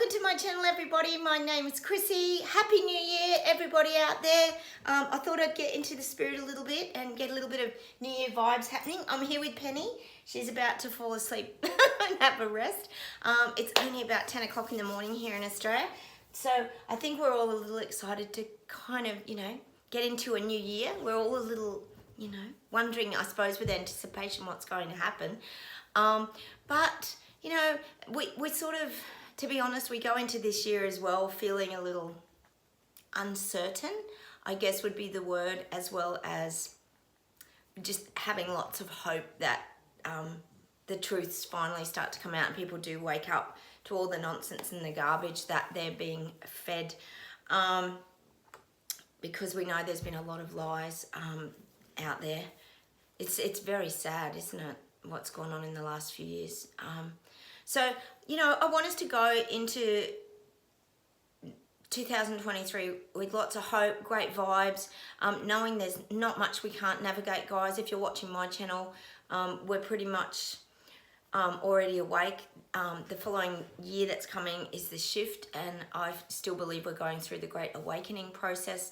welcome to my channel, everybody. My name is Chrissy. Happy New Year, everybody out there. I thought I'd get into the spirit a little bit and get a little bit of New Year vibes happening. I'm here with Penny. She's about to fall asleep and have a rest. It's only about 10 o'clock in the morning here in Australia. So I think we're all a little excited to kind of, get into a new year. We're all a little, wondering, I suppose, with anticipation what's going to happen. But we sort of, to be honest, we go into this year as well feeling a little uncertain, I guess would be the word, as well as just having lots of hope that the truths finally start to come out and people do wake up to all the nonsense and the garbage that they're being fed. Because we know there's been a lot of lies out there. It's very sad, isn't it, what's gone on in the last few years. So, I want us to go into 2023 with lots of hope, great vibes, knowing there's not much we can't navigate, guys. If you're watching my channel, we're pretty much already awake. The following year that's coming is the shift, and I still believe we're going through the Great Awakening process.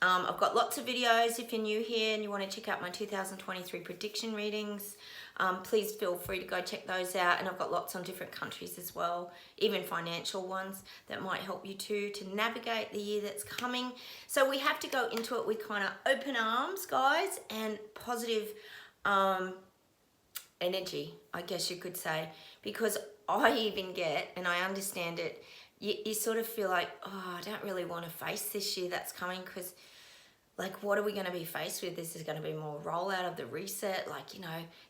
I've got lots of videos. If you're new here and you want to check out my 2023 prediction readings, please feel free to go check those out. And I've got lots on different countries as well, even financial ones that might help you too to navigate the year that's coming. So we have to go into it with kind of open arms, guys, and positive energy, I guess you could say, because I even get, and I understand it, you sort of feel like, oh, I don't really want to face this year that's coming, because like, what are we going to be faced with? This is going to be more rollout of the reset. Like,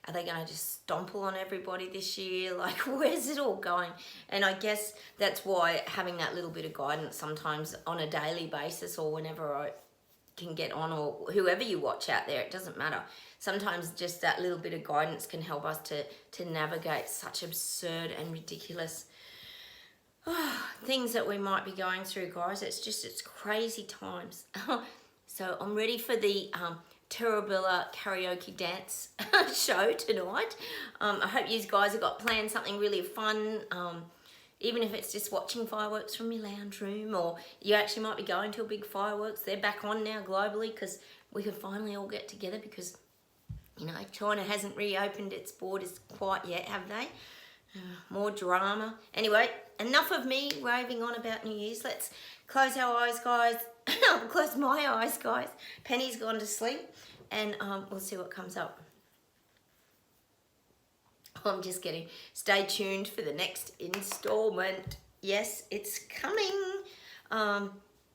are they going to just stomple on everybody this year? Like, where's it all going? And I guess that's why having that little bit of guidance sometimes on a daily basis, or whenever I can get on, or whoever you watch out there, it doesn't matter. Sometimes just that little bit of guidance can help us to navigate such absurd and ridiculous things that we might be going through, guys. It's crazy times. So I'm ready for the Terrabilla karaoke dance show tonight. I hope you guys have got planned something really fun, even if it's just watching fireworks from your lounge room, or you actually might be going to a big fireworks. They're back on now globally because we can finally all get together, because China hasn't reopened its borders quite yet, have they? More drama. Anyway, enough of me raving on about New Year's. Let's close our eyes, guys. Close my eyes, guys. Penny's gone to sleep, and we'll see what comes up. I'm just kidding. Stay tuned for the next installment. Yes, it's coming.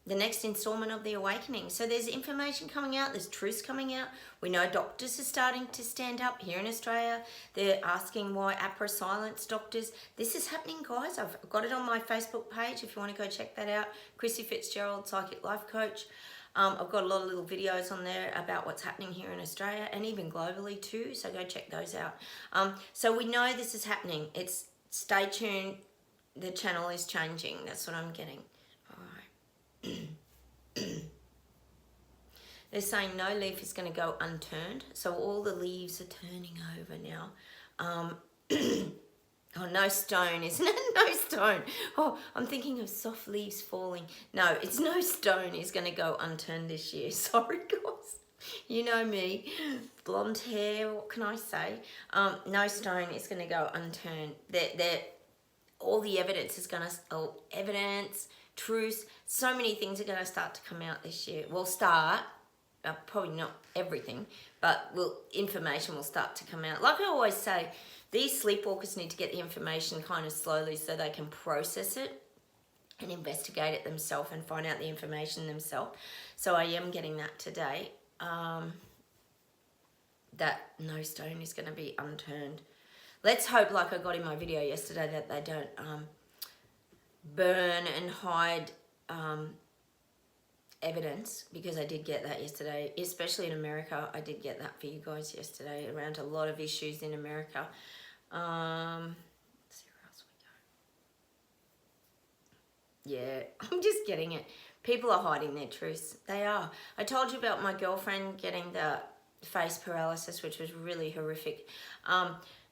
The next installment of The Awakening. So there's information coming out. There's truths coming out. We know doctors are starting to stand up here in Australia. They're asking why APRA silenced doctors. This is happening, guys. I've got it on my Facebook page if you want to go check that out. Chrissy Fitzgerald, Psychic Life Coach. I've got a lot of little videos on there about what's happening here in Australia and even globally too. So go check those out. So we know this is happening. Stay tuned. The channel is changing. That's what I'm getting. They're saying no leaf is going to go unturned, so all the leaves are turning over now. Oh, no stone, isn't it? No stone. Oh, I'm thinking of soft leaves falling. No, it's no stone is going to go unturned this year. Sorry, guys. You know me, blonde hair, what can I say? No stone is going to go unturned. All the evidence is going to, evidence, truths, so many things are going to start to come out this year. We'll start, probably not everything, but information will start to come out. Like I always say, these sleepwalkers need to get the information kind of slowly so they can process it and investigate it themselves and find out the information themselves. So I am getting that today, that no stone is going to be unturned. Let's hope, like I got in my video yesterday, that they don't burn and hide evidence, because I did get that yesterday, especially in America. I did get that for you guys yesterday around a lot of issues in America. Let's see where else we go. Yeah, I'm just getting it. People are hiding their truths. They are. I told you about my girlfriend getting the face paralysis, which was really horrific.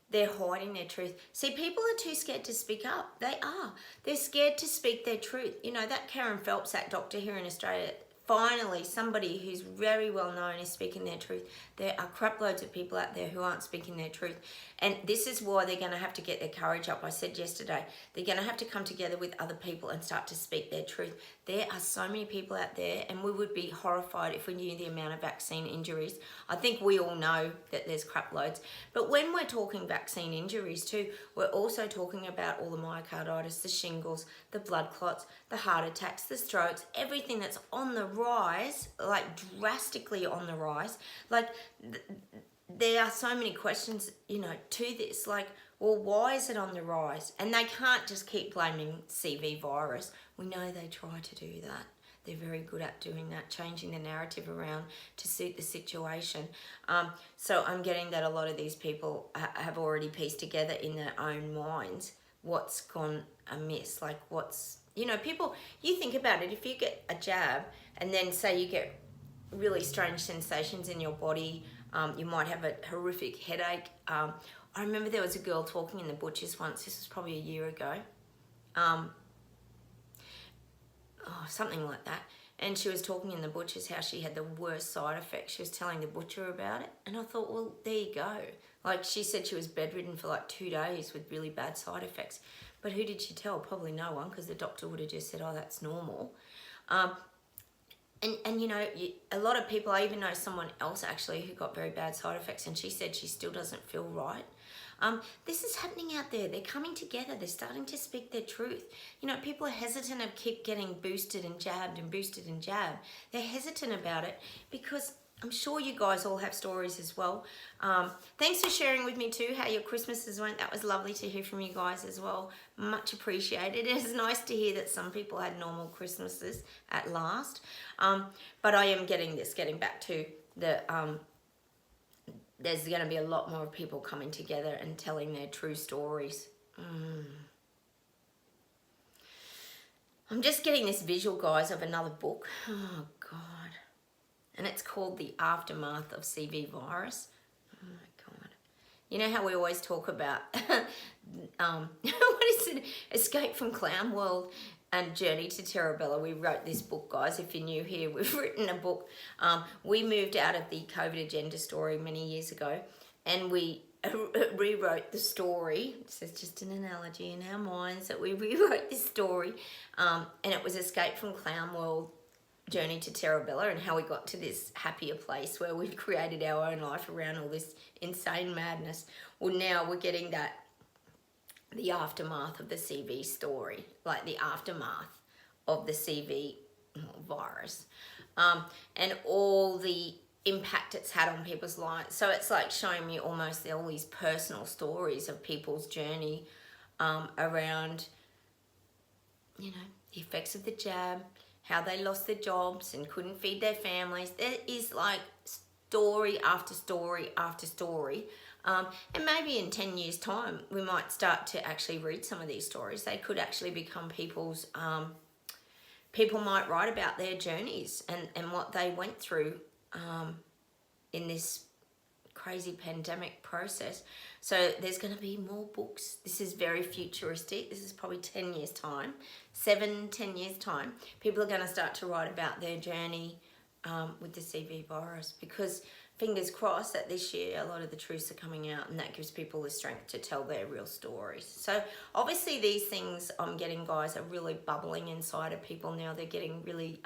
they're hiding their truth. See, people are too scared to speak up. They are. They're scared to speak their truth. You know, that Karen Phelps, that doctor here in Australia, finally somebody who's very well known is speaking their truth. There are crap loads of people out there who aren't speaking their truth. And this is why they're going to have to get their courage up. I said yesterday, they're going to have to come together with other people and start to speak their truth. There are so many people out there, and we would be horrified if we knew the amount of vaccine injuries. I think we all know that there's crap loads. But when we're talking vaccine injuries too, we're also talking about all the myocarditis, the shingles, the blood clots, the heart attacks, the strokes, everything that's on the rise, like drastically on the rise. Like there are so many questions, you know, to this. Like, well, why is it on the rise? And they can't just keep blaming CV virus. We know they try to do that. They're very good at doing that, changing the narrative around to suit the situation. So I'm getting that a lot of these people have already pieced together in their own minds what's gone amiss. Like what's, you know, people, you think about it, if you get a jab and then say you get really strange sensations in your body, you might have a horrific headache. I remember there was a girl talking in the butchers once, this was probably a year ago, something like that. And she was talking in the butcher's how she had the worst side effects. She was telling the butcher about it. And I thought, well, there you go. Like she said she was bedridden for like 2 days with really bad side effects. But who did she tell? Probably no one, because the doctor would have just said, oh, that's normal. And you know, a lot of people, I even know someone else actually who got very bad side effects, and she said she still doesn't feel right. This is happening out there. They're coming together. They're starting to speak their truth. You know, people are hesitant of keep getting boosted and jabbed and boosted and jabbed. They're hesitant about it because I'm sure you guys all have stories as well. Thanks for sharing with me too how your Christmases went. That was lovely to hear from you guys as well. Much appreciated. It's nice to hear that some people had normal Christmases at last. But I am getting back to the... there's going to be a lot more people coming together and telling their true stories. I'm just getting this visual, guys, of another book. Oh, God. And it's called The Aftermath of CV Virus. Oh, my God. You know how we always talk about, what is it? Escape from Clown World and Journey to Terabella. We wrote this book, guys. If you're new here, we've written a book. We moved out of the COVID agenda story many years ago, and we rewrote the story. This is just an analogy in our minds that we rewrote this story, and it was Escape from Clown World, Journey to Terabella, and how we got to this happier place where we've created our own life around all this insane madness. Well, now we're getting that, the aftermath of the CV story, like the aftermath of the CV virus, and all the impact it's had on people's lives. So it's like showing me almost all these personal stories of people's journey around, you know, the effects of the jab, how they lost their jobs and couldn't feed their families. There is like story after story after story. And maybe in 10 years' time, we might start to actually read some of these stories. They could actually become people's, people might write about their journeys and what they went through in this crazy pandemic process. So there's going to be more books. This is very futuristic. This is probably 10 years' time, 10 years' time. People are going to start to write about their journey with the CV virus, because fingers crossed that this year a lot of the truths are coming out, and that gives people the strength to tell their real stories. So obviously these things I'm getting, guys, are really bubbling inside of people now. They're getting really,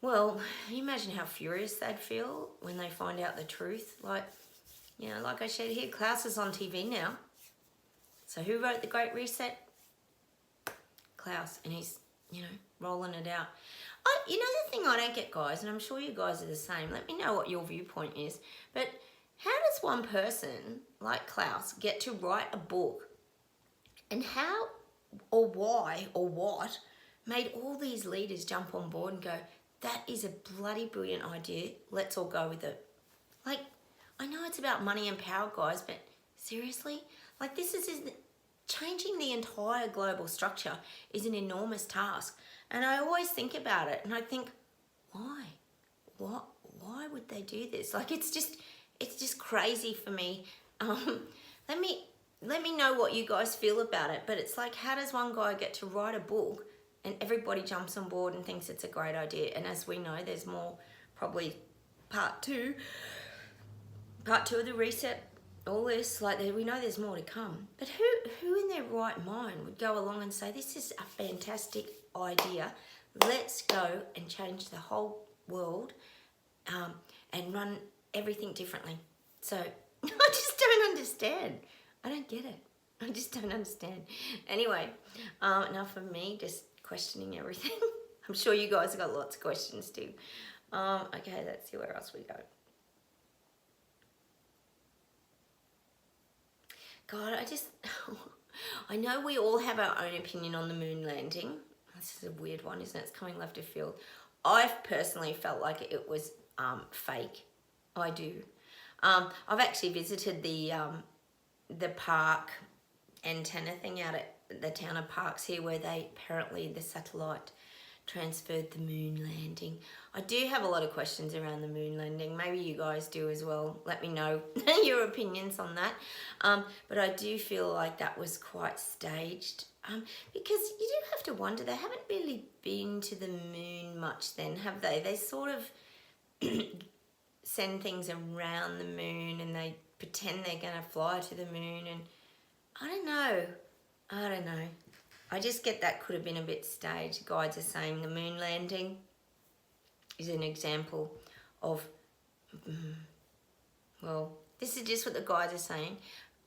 well, can you imagine how furious they'd feel when they find out the truth? Like, you know, like I said here, Klaus is on TV now. So who wrote The Great Reset? Klaus, and he's, you know, rolling it out. You know, the thing I don't get, guys, and I'm sure you guys are the same, let me know what your viewpoint is, but how does one person like Klaus get to write a book, and how or why or what made all these leaders jump on board and go, that is a bloody brilliant idea, let's all go with it? Like, I know it's about money and power, guys, but seriously? Like, this is changing the entire global structure is an enormous task. And I always think about it, and I think, why? Why would they do this? Like, it's just crazy for me. let me know what you guys feel about it. But it's like, how does one guy get to write a book and everybody jumps on board and thinks it's a great idea? And as we know, there's more, probably part two of the reset, all this, like we know there's more to come. But who in their right mind would go along and say, this is a fantastic idea, let's go and change the whole world and run everything differently? So I just don't understand. I don't get it. I just don't understand. Anyway, enough of me just questioning everything. I'm sure you guys have got lots of questions too. Okay, let's see where else we go. God, I know we all have our own opinion on the moon landing. This is a weird one, isn't it? It's coming left of field. I've personally felt like it was fake. I do. I've actually visited the park antenna thing out at the town of Parks here, where the satellite transferred the moon landing. I do have a lot of questions around the moon landing. Maybe you guys do as well. Let me know your opinions on that. But I do feel like that was quite staged, because you do have to wonder, they haven't really been to the moon much then, have they? They sort of send things around the moon and they pretend they're going to fly to the moon, and I don't know. I just get that could have been a bit staged. Guides are saying the moon landing is an example of, well, this is just what the guides are saying,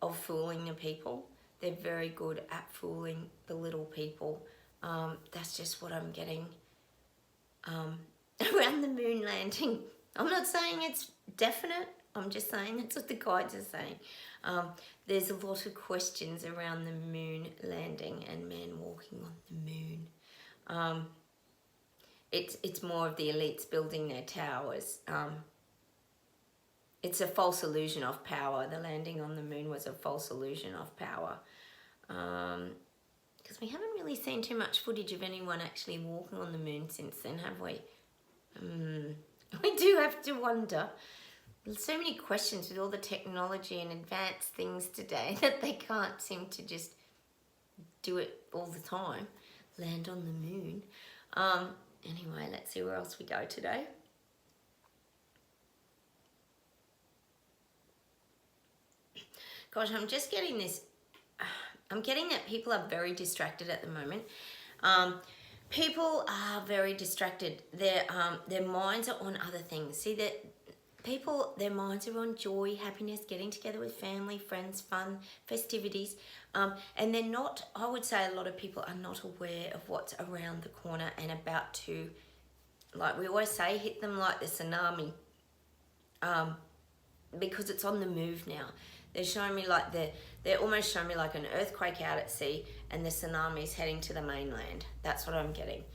of fooling the people. They're very good at fooling the little people. That's just what I'm getting around the moon landing. I'm not saying it's definite. I'm just saying that's what the guides are saying. There's a lot of questions around the moon landing and man walking on the moon. It's more of the elites building their towers. It's a false illusion of power. The landing on the moon was a false illusion of power. Because we haven't really seen too much footage of anyone actually walking on the moon since then, have we? We do have to wonder. There's so many questions with all the technology and advanced things today that they can't seem to just do it all the time. Land on the moon. Anyway, let's see where else we go today. Gosh, I'm just getting this. I'm getting that people are very distracted at the moment. People are very distracted. Their minds are on other things. See, that people, their minds are on joy, happiness, getting together with family, friends, fun, festivities. And they're not, I would say a lot of people are not aware of what's around the corner and about to, like we always say, hit them like the tsunami. Because it's on the move now. They're showing me like they're almost showing me like an earthquake out at sea and the tsunami's heading to the mainland. That's what I'm getting.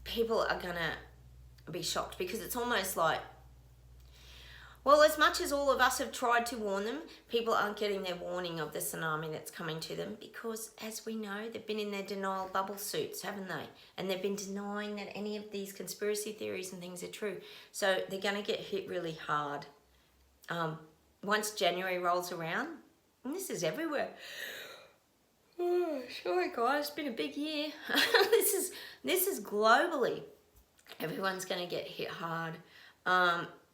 People are gonna be shocked because it's almost like, well, as much as all of us have tried to warn them, people aren't getting their warning of the tsunami that's coming to them because, as we know, they've been in their denial bubble suits, haven't they? And they've been denying that any of these conspiracy theories and things are true. So they're going to get hit really hard. Once January rolls around, and this is everywhere. Oh, sorry guys, it's been a big year. This is globally. Everyone's going to get hit hard.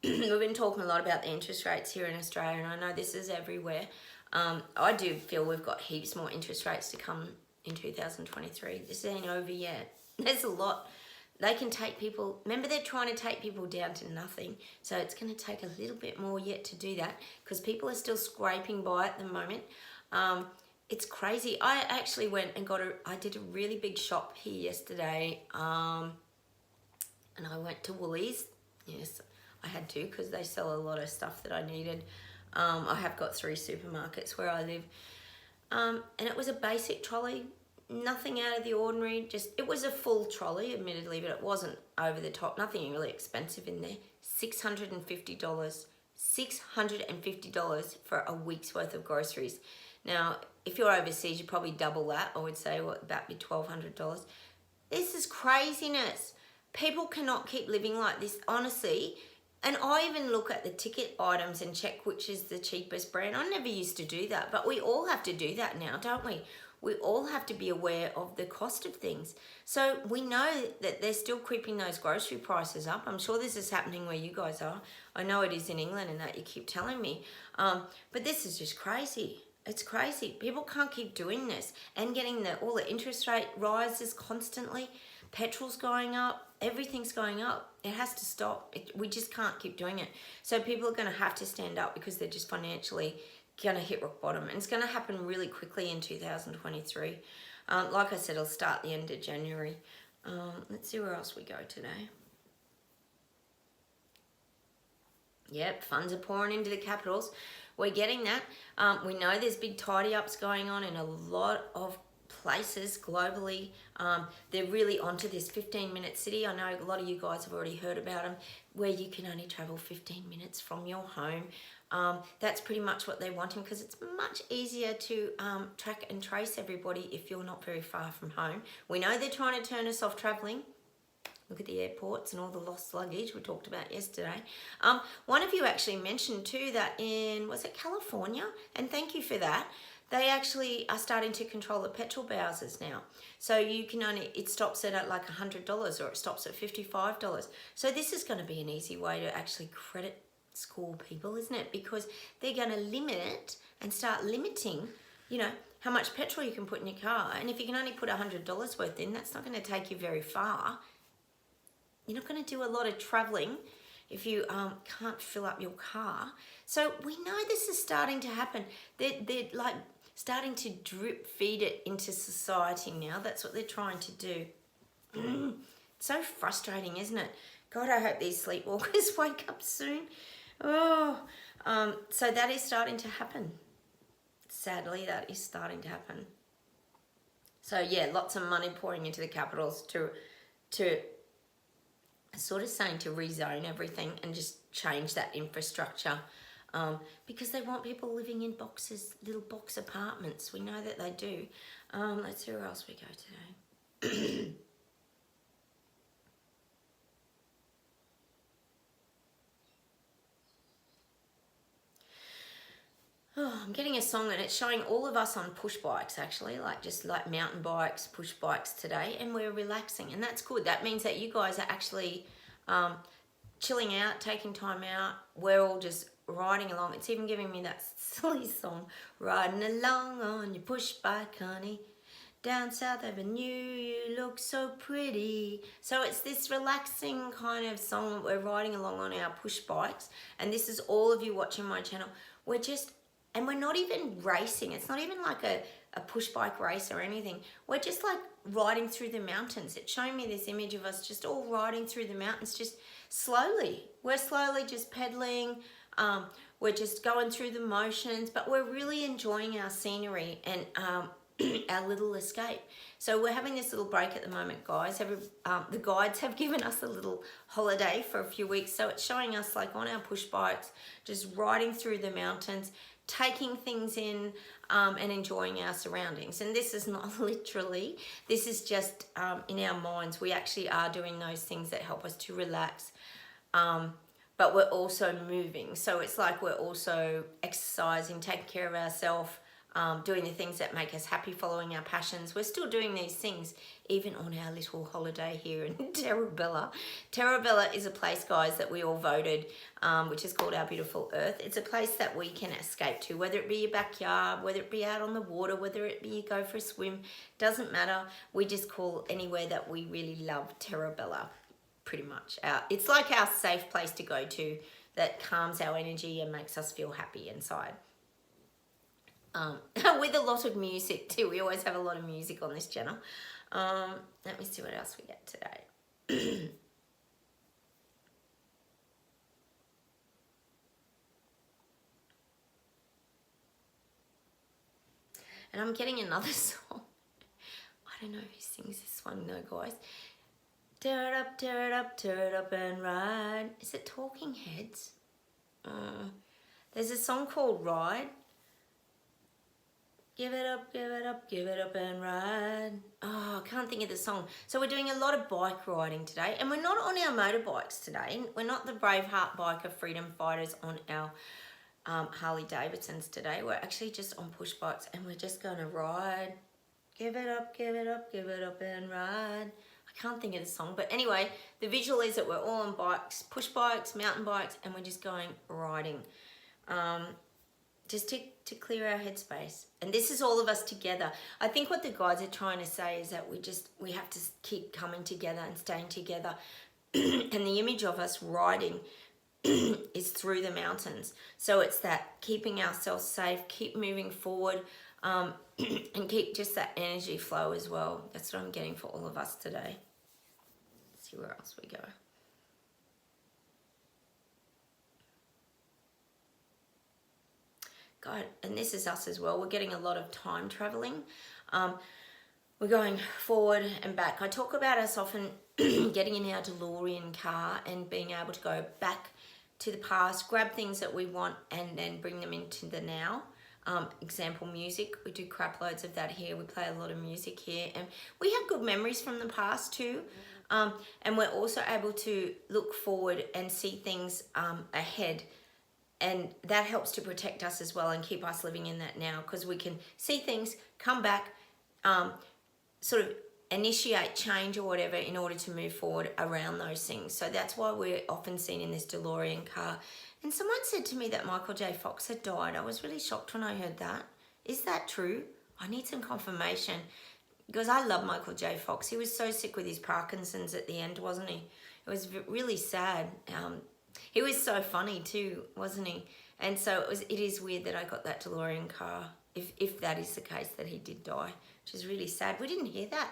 We've been talking a lot about the interest rates here in Australia, and I know this is everywhere. I do feel we've got heaps more interest rates to come in 2023. This ain't over yet. There's a lot. They can take people, remember they're trying to take people down to nothing. So it's going to take a little bit more yet to do that because people are still scraping by at the moment. It's crazy. I actually went and I did a really big shop here yesterday. And I went to Woolies. Yes, I had to because they sell a lot of stuff that I needed. I have got 3 supermarkets where I live. And it was a basic trolley. Nothing out of the ordinary, it was a full trolley, admittedly, but it wasn't over the top, nothing really expensive in there. $650. $650 for a week's worth of groceries. Now, if you're overseas, you probably double that. I would say, about be $1,200. This is craziness. People cannot keep living like this. Honestly, And I even look at the ticket items and check which is the cheapest brand. I never used to do that, but we all have to do that now, don't we? We all have to be aware of the cost of things. So we know that they're still creeping those grocery prices up. I'm sure this is happening where you guys are. I know it is in England and that you keep telling me. But this is just crazy. It's crazy. People can't keep doing this and getting all the interest rate rises constantly. Petrol's going up. Everything's going up. It has to stop. We just can't keep doing it. So people are going to have to stand up because they're just financially going to hit rock bottom. And it's going to happen really quickly in 2023. Like I said, it'll start the end of January. Let's see where else we go today. Yep, funds are pouring into the capitals. We're getting that. We know there's big tidy-ups going on in a lot of places globally. They're really onto this 15-minute city. I know a lot of you guys have already heard about them, where you can only travel 15 minutes from your home. That's pretty much what they're wanting because it's much easier to track and trace everybody if you're not very far from home. We know they're trying to turn us off traveling. Look at the airports and all the lost luggage we talked about yesterday. One of you actually mentioned too that was it California? And thank you for that. They actually are starting to control the petrol bowsers now. So you can it stops at like $100 or it stops at $55. So this is going to be an easy way to actually credit score people, isn't it? Because they're going to limit it and start limiting, how much petrol you can put in your car. And if you can only put $100 worth in, that's not going to take you very far. You're not going to do a lot of traveling if you can't fill up your car. So we know this is starting to happen. They're like starting to drip feed it into society now. That's what they're trying to do. So frustrating, isn't it? God, I hope these sleepwalkers wake up soon. So that is starting to happen. Sadly, that is starting to happen. So yeah, lots of money pouring into the capitals to sort of saying to rezone everything and just change that infrastructure because they want people living in little box apartments. We know that they do. Let's see where else we go today. I'm getting a song and it's showing all of us on push bikes actually, like mountain bikes, push bikes today, and we're relaxing, and that's good. That means that you guys are actually chilling out, taking time out. We're all just riding along. It's even giving me that silly song, riding along on your push bike, honey. Down South Avenue, you look so pretty. So it's this relaxing kind of song. We're riding along on our push bikes, and this is all of you watching my channel. And we're not even racing. It's not even like a push bike race or anything. We're just like riding through the mountains. It's showing me this image of us just all riding through the mountains, just slowly. We're slowly just pedaling. We're just going through the motions, but we're really enjoying our scenery and our little escape. So we're having this little break at the moment, guys. The guides have given us a little holiday for a few weeks. So it's showing us like on our push bikes, just riding through the mountains, taking things in and enjoying our surroundings. And this is not literally, this is just in our minds. We actually are doing those things that help us to relax, but we're also moving. So it's like we're also exercising, taking care of ourselves, doing the things that make us happy, following our passions. We're still doing these things even on our little holiday here in Terrabella. Terrabella is a place, guys, that we all voted, which is called Our Beautiful Earth. It's a place that we can escape to, whether it be your backyard, whether it be out on the water, whether it be you go for a swim, doesn't matter. We just call anywhere that we really love Terrabella, pretty much. It's like our safe place to go to that calms our energy and makes us feel happy inside. With a lot of music too. We always have a lot of music on this channel. Let me see what else we get today. And I'm getting another song. I don't know who sings this one though, guys. Tear it up and ride. Is it Talking Heads? There's a song called Ride. Give it up and ride. Oh, I can't think of the song. So we're doing a lot of bike riding today, and we're not on our motorbikes today. We're not the Braveheart biker freedom fighters on our Harley Davidsons today. We're actually just on push bikes, and we're just going to ride. Give it up, give it up, give it up and ride. I can't think of the song, but anyway, the visual is that we're all on bikes, push bikes, mountain bikes, and we're just going riding. Just to clear our headspace. And this is all of us together. I think what the guides are trying to say is that we have to keep coming together and staying together. And the image of us riding is through the mountains. So it's that keeping ourselves safe, keep moving forward, and keep just that energy flow as well. That's what I'm getting for all of us today. Let's see where else we go. God, and this is us as well. We're getting a lot of time traveling. We're going forward and back. I talk about us often getting in our DeLorean car and being able to go back to the past, grab things that we want, and then bring them into the now. Example, music. We do crap loads of that here. We play a lot of music here, and we have good memories from the past too. And we're also able to look forward and see things ahead. And that helps to protect us as well and keep us living in that now, because we can see things, come back, sort of initiate change or whatever in order to move forward around those things. So that's why we're often seen in this DeLorean car. And someone said to me that Michael J. Fox had died. I was really shocked when I heard that. Is that true? I need some confirmation, because I love Michael J. Fox. He was so sick with his Parkinson's at the end, wasn't he? It was really sad. He was so funny too, wasn't he? And so it is weird that I got that DeLorean car, if that is the case, that he did die, which is really sad. We didn't hear that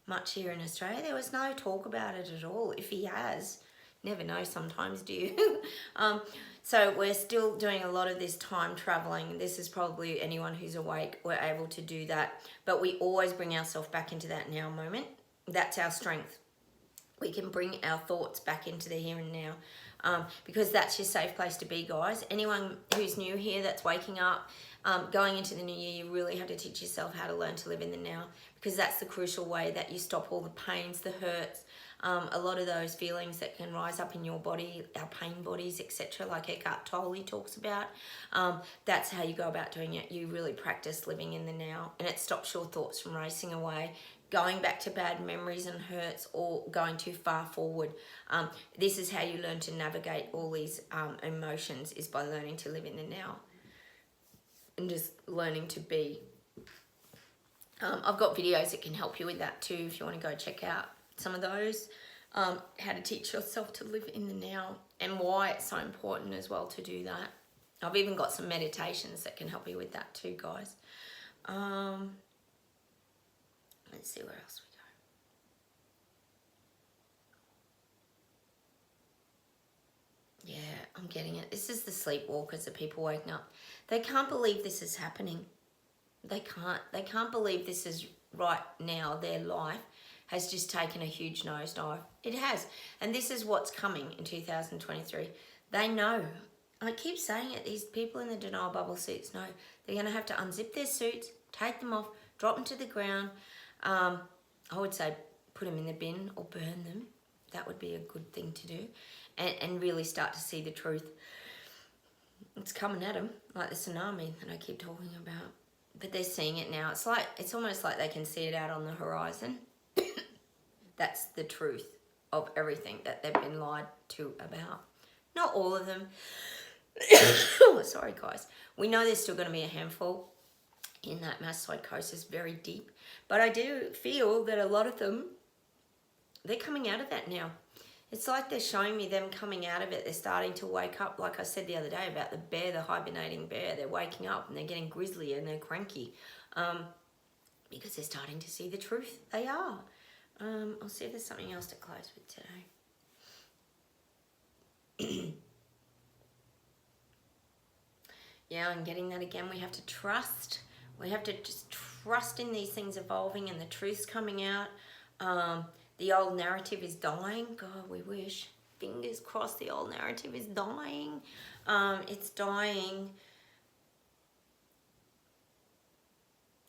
much here in Australia. There was no talk about it at all. If he has, never know sometimes, do you? So we're still doing a lot of this time traveling. This is probably anyone who's awake, we're able to do that. But we always bring ourselves back into that now moment. That's our strength. We can bring our thoughts back into the here and now. Because that's your safe place to be, guys. Anyone who's new here that's waking up, going into the new year, you really have to teach yourself how to learn to live in the now, because that's the crucial way that you stop all the pains, the hurts, a lot of those feelings that can rise up in your body, our pain bodies, etc., like Eckhart Tolle talks about. That's how you go about doing it. You really practice living in the now, and it stops your thoughts from racing away, going back to bad memories and hurts, or going too far forward. This is how you learn to navigate all these emotions, is by learning to live in the now and just learning to be. I've got videos that can help you with that too, if you want to go check out some of those. How to teach yourself to live in the now, and why it's so important as well to do that. I've even got some meditations that can help you with that too, guys. Let's see where else we go. Yeah, I'm getting it. This is the sleepwalkers, the people waking up. They can't believe this is happening. They can't believe this is right now. Their life has just taken a huge nosedive. It has. And this is what's coming in 2023. They know. I keep saying it. These people in the denial bubble suits know. They're going to have to unzip their suits, take them off, drop them to the ground. I would say put them in the bin or burn them. That would be a good thing to do. And really start to see the truth. It's coming at them, like the tsunami that I keep talking about. But they're seeing it now. It's almost like they can see it out on the horizon. That's the truth of everything that they've been lied to about. Not all of them. Sorry, guys. We know there's still going to be a handful in that mass psychosis, very deep. But I do feel that a lot of them, they're coming out of that now. It's like they're showing me them coming out of it. They're starting to wake up, like I said the other day about the bear, the hibernating bear. They're waking up and they're getting grisly and they're cranky because they're starting to see the truth. They are. I'll see if there's something else to close with today. Yeah, I'm getting that again. We have to trust. We have to just trust in these things evolving and the truth's coming out. The old narrative is dying. God, we wish. Fingers crossed the old narrative is dying. It's dying.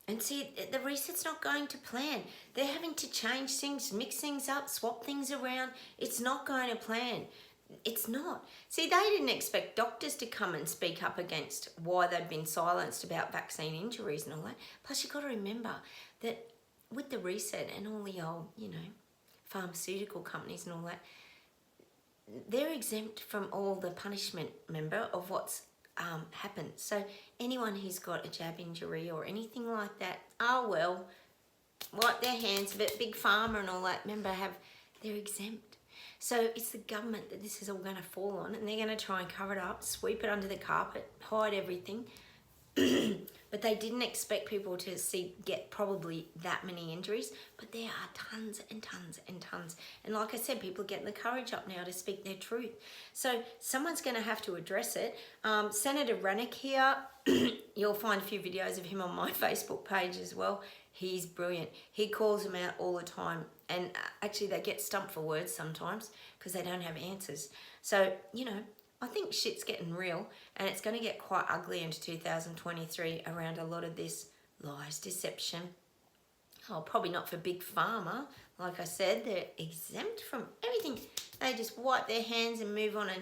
And see, the reset's not going to plan. They're having to change things, mix things up, swap things around. It's not going to plan. It's not. See, they didn't expect doctors to come and speak up against why they'd been silenced about vaccine injuries and all that. Plus, you've got to remember that with the reset and all the old, pharmaceutical companies and all that, they're exempt from all the punishment, remember, of what's happened. So anyone who's got a jab injury or anything like that, wipe their hands of it. Big Pharma and all that, remember, they're exempt. So it's the government that this is all going to fall on, and they're going to try and cover it up, sweep it under the carpet, hide everything. But they didn't expect people to get probably that many injuries, but there are tons and tons and tons. And like I said, people are getting the courage up now to speak their truth. So someone's going to have to address it. Senator Rennick here, you'll find a few videos of him on my Facebook page as well. He's brilliant. He calls them out all the time. And actually they get stumped for words sometimes because they don't have answers. So, I think shit's getting real, and it's going to get quite ugly into 2023 around a lot of this lies, deception. Oh, probably not for Big Pharma. Like I said, they're exempt from everything. They just wipe their hands and move on and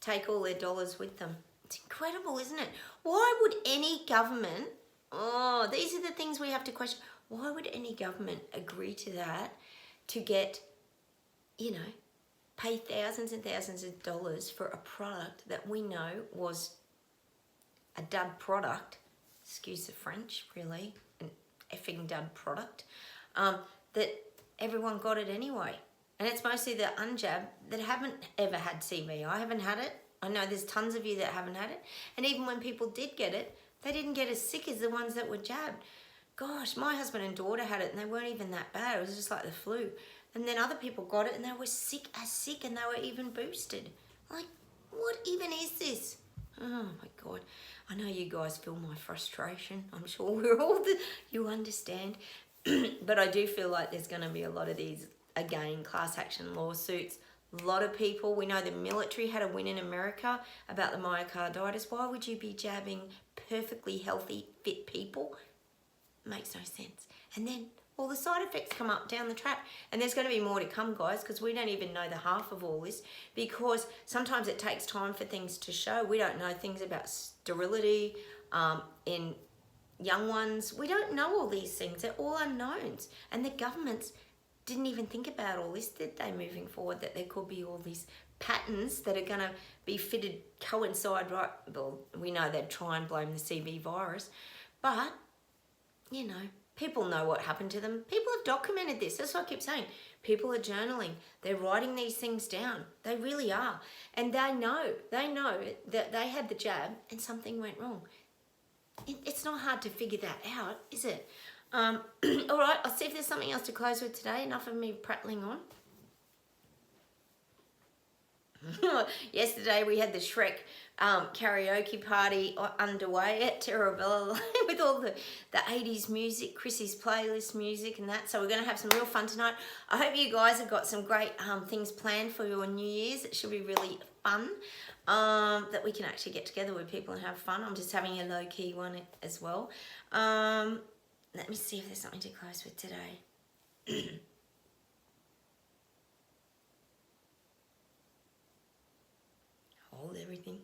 take all their dollars with them. It's incredible, isn't it? Why would any government, these are the things we have to question. Why would any government agree to that, to get, pay thousands and thousands of dollars for a product that we know was a dud product, excuse the French, really, an effing dud product, that everyone got it anyway. And it's mostly the unjab that haven't ever had CV. I haven't had it. I know there's tons of you that haven't had it. And even when people did get it, they didn't get as sick as the ones that were jabbed. Gosh, my husband and daughter had it and they weren't even that bad. It was just like the flu. And then other people got it and they were sick and they were even boosted. Like, what even is this? Oh my God. I know you guys feel my frustration. I'm sure we're all, you understand. But I do feel like there's going to be a lot of these, again, class action lawsuits. A lot of people, we know the military had a win in America about the myocarditis. Why would you be jabbing perfectly healthy, fit people? Makes no sense. And then all the side effects come up down the track, and there's going to be more to come, guys, because we don't even know the half of all this, because sometimes it takes time for things to show. We don't know things about sterility in young ones. We don't know all these things. They're all unknowns, and the governments didn't even think about all this, did they, moving forward, that there could be all these patterns that are going to be fitted, coincide, right? Well, we know they'd try and blame the CB virus, but people know what happened to them. People have documented this. That's what I keep saying. People are journaling. They're writing these things down. They really are. And they know that they had the jab and something went wrong. It's not hard to figure that out, is it? All right, I'll see if there's something else to close with today. Enough of me prattling on. Yesterday we had the Shrek karaoke party underway at Terrabella with all the 80s music, Chrissy's playlist music and that. So we're going to have some real fun tonight. I hope you guys have got some great things planned for your New Year's. It should be really fun, that we can actually get together with people and have fun. I'm just having a low-key one as well. Let me see if there's something to close with today. Hold everything.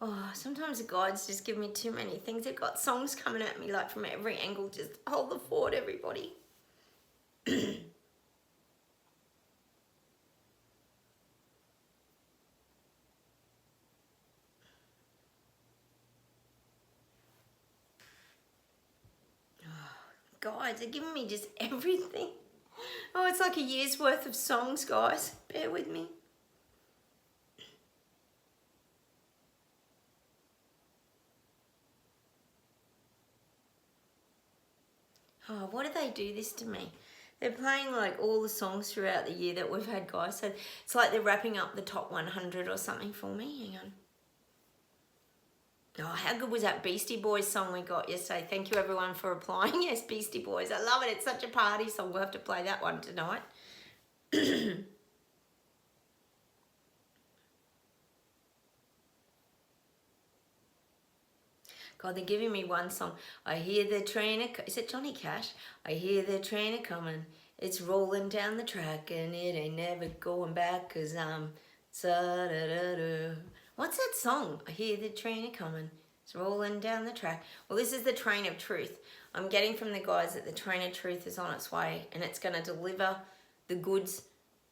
Oh, sometimes the guides just give me too many things. They've got songs coming at me like from every angle. Just hold the fort, everybody. Guys, they're giving me just everything. Oh, it's like a year's worth of songs, guys. Bear with me. Oh, why do they do this to me? They're playing like all the songs throughout the year that we've had, guys. So it's like they're wrapping up the top 100 or something for me. Hang on. Oh, how good was that Beastie Boys song we got yesterday? Thank you everyone for replying. Yes, Beastie Boys. I love it. It's such a party song. We'll have to play that one tonight. God, they're giving me one song. I hear the train. Is it Johnny Cash? I hear the train a-coming. It's rolling down the track and it ain't never going back 'cause I'm sa-da-da-da. What's that song? I hear the train a-coming. It's rolling down the track. Well, this is the train of truth. I'm getting from the guys that the train of truth is on its way and it's going to deliver the goods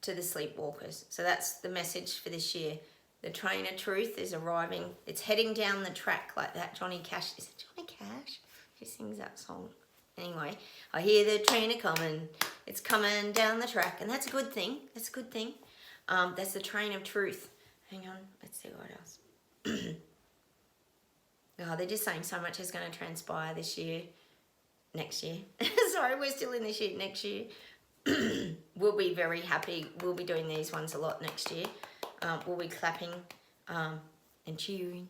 to the sleepwalkers. So that's the message for this year. The train of truth is arriving. It's heading down the track like that. Johnny Cash. Is it Johnny Cash? Who sings that song? Anyway, I hear the train a-coming. It's coming down the track. And that's a good thing. That's a good thing. That's the train of truth. Hang on. Let's see what else. Oh, they're just saying so much is going to transpire this year. Next year. Sorry, we're still in this year. Next year. We'll be very happy. We'll be doing these ones a lot next year. We'll be clapping and cheering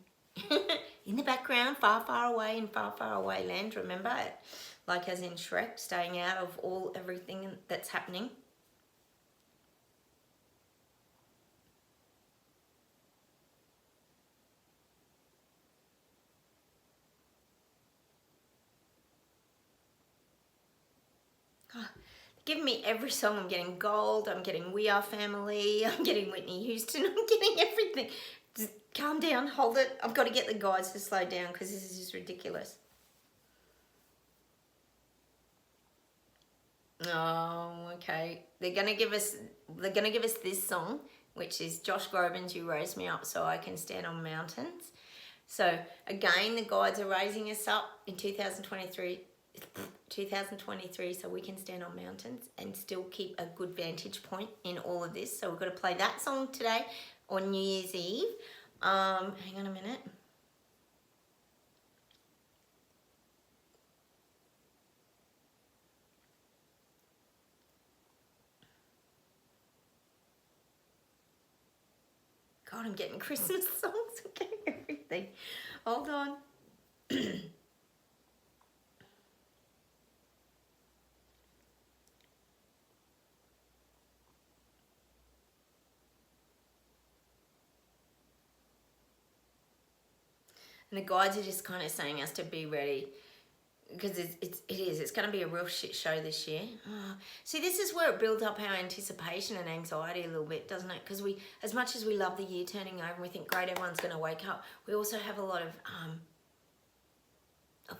in the background, far, far away in far, far away land. Remember it, like as in Shrek, staying out of everything that's happening. Give me every song. I'm getting Gold, I'm getting We Are Family, I'm getting Whitney Houston, I'm getting everything. Just calm down, hold it. I've got to get the guys to slow down because this is just ridiculous. Oh, okay. They're gonna give us this song, which is Josh Groban's You Raise Me Up So I Can Stand on Mountains. So again, the guides are raising us up in 2023 so we can stand on mountains and still keep a good vantage point in all of this. So we've got to play that song today on New Year's Eve. Hang on a minute. God, I'm getting Christmas songs. I'm getting everything. Hold on. And the guides are just kind of saying us to be ready because it's going to be a real shit show this year. Oh. See, this is where it builds up our anticipation and anxiety a little bit, doesn't it? Because we, as much as we love the year turning over and we think, great, everyone's going to wake up, we also have a lot of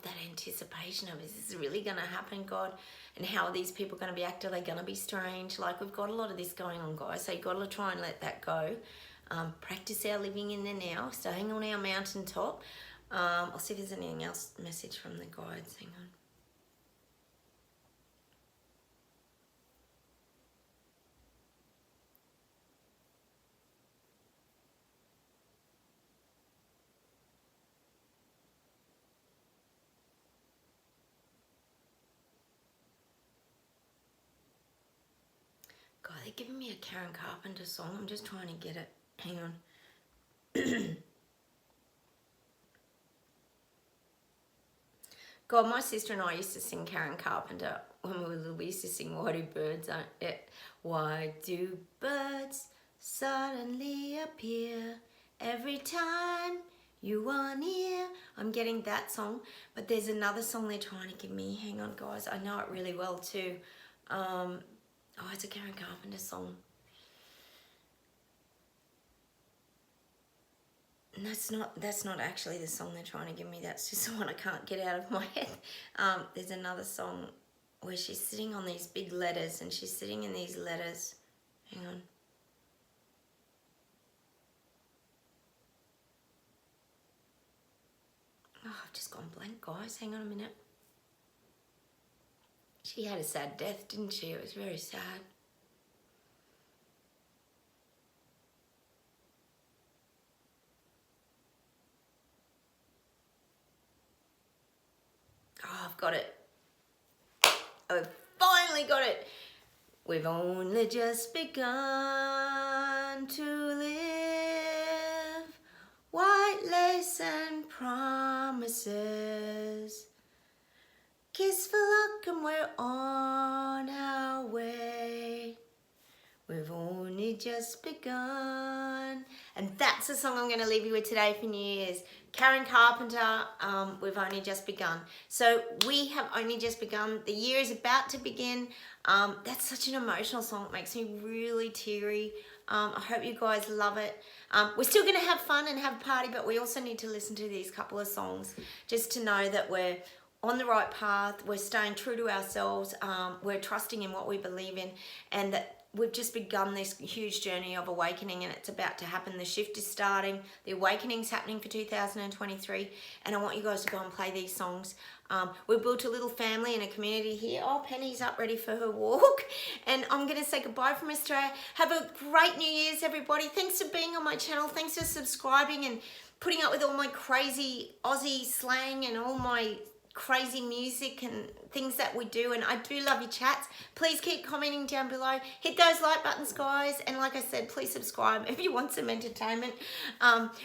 that anticipation of, is this really going to happen, God? And how are these people going to be acting? Are they going to be strange? Like, we've got a lot of this going on, guys, so you've got to try and let that go. Practice our living in the now, staying on our mountaintop. I'll see if there's anything else, message from the guides. Hang on. God, they're giving me a Karen Carpenter song. I'm just trying to get it. Hang on. God, my sister and I used to sing Karen Carpenter when we were little. We used to sing Why Do Birds, Why do birds suddenly appear every time you are near? I'm getting that song, but there's another song they're trying to give me. Hang on, guys. I know it really well too. Oh, it's a Karen Carpenter song. And that's not actually the song they're trying to give me. That's just the one I can't get out of my head. There's another song where she's sitting on these big letters and she's sitting in these letters. Hang on. Oh, I've just gone blank, guys. Hang on a minute. She had a sad death, didn't she? It was very sad. Oh, I've got it. I've finally got it. We've only just begun to live. White lace and promises. Kiss for luck and we're on our way. We've only just begun. And that's the song I'm going to leave you with today for New Year's. Karen Carpenter, We've Only Just Begun. So we have only just begun. The year is about to begin. That's such an emotional song. It makes me really teary. I hope you guys love it. We're still going to have fun and have a party, but we also need to listen to these couple of songs just to know that we're on the right path, we're staying true to ourselves, we're trusting in what we believe in, and that we've just begun this huge journey of awakening, and it's about to happen. The shift is starting, the awakening's happening for 2023, and I want you guys to go and play these songs. We've built a little family and a community here. Oh, Penny's up ready for her walk, and I'm going to say goodbye from Australia. Have a great New Year's, everybody. Thanks for being on my channel. Thanks for subscribing and putting up with all my crazy Aussie slang and all my crazy music and things that we do, and I do love your chats. Please keep commenting down below. Hit those like buttons, guys, and like I said, please subscribe if you want some entertainment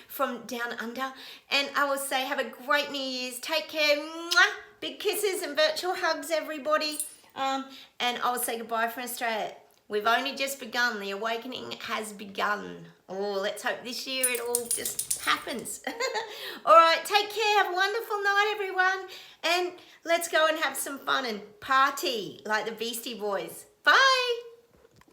from down under. And I will say have a great New Year's. Take care. Mwah! Big kisses and virtual hugs, everybody. And I will say goodbye from Australia. We've only just begun. The awakening has begun. Oh, let's hope this year it all just happens. All right, take care. Have a wonderful night, everyone. And let's go and have some fun and party like the Beastie Boys. Bye.